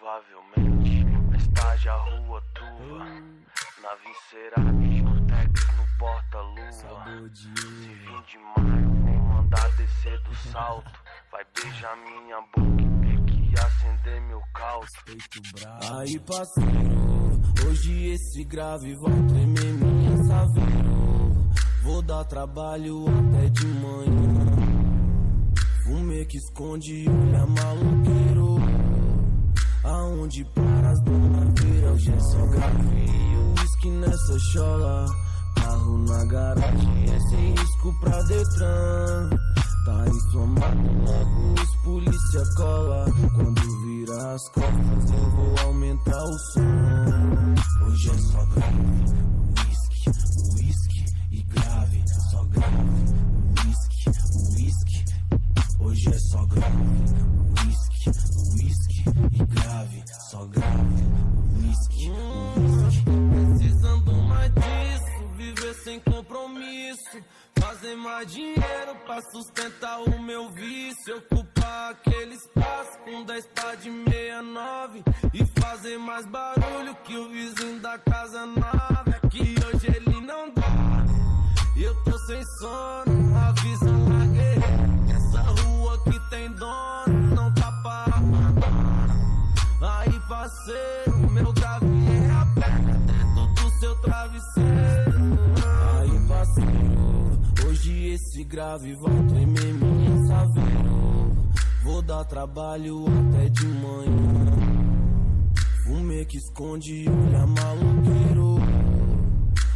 Provavelmente na estágio a rua turva, na Vincerati, Urtex no porta-luva. Se vir de maio, vou mandar descer do salto. Vai beijar minha boca e ter que acender meu calço. Aí parceiro, hoje esse grave vai tremer minha saveiro. Vou dar trabalho até de manhã. Fumê que esconde, olha maloqueiro. Aonde para as dona feira, hoje é só grave. Whisky nessa chola, carro na garagem, é sem risco pra Detran. Tá inflamado, logo os polícia cola. Quando vira as costas eu vou aumentar o som. Hoje é só grave, whisky e grave. Só grave, whisky. Hoje é só grave, whisky e grave. Só grave, whisky. Precisando mais disso, viver sem compromisso. Fazer mais dinheiro pra sustentar o meu vício. Ocupar aquele espaço com 10 pá de 69 e fazer mais barulho que o vizinho da casa nova. É que hoje ele não dá, eu tô sem sono. Avisa na guerreira, essa rua que tem dono não tá para abandonar. Aí parceiro, meu grave é a perna dentro do seu travesseiro. Aí parceiro, hoje esse grave vai tremer minha saveiro. Vou dar trabalho até de manhã. Fumê que esconde, olha maloqueiro.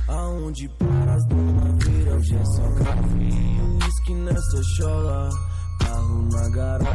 Aonde para as dona feira, hoje é só grave. Whisky nessa chola, carro na garagem.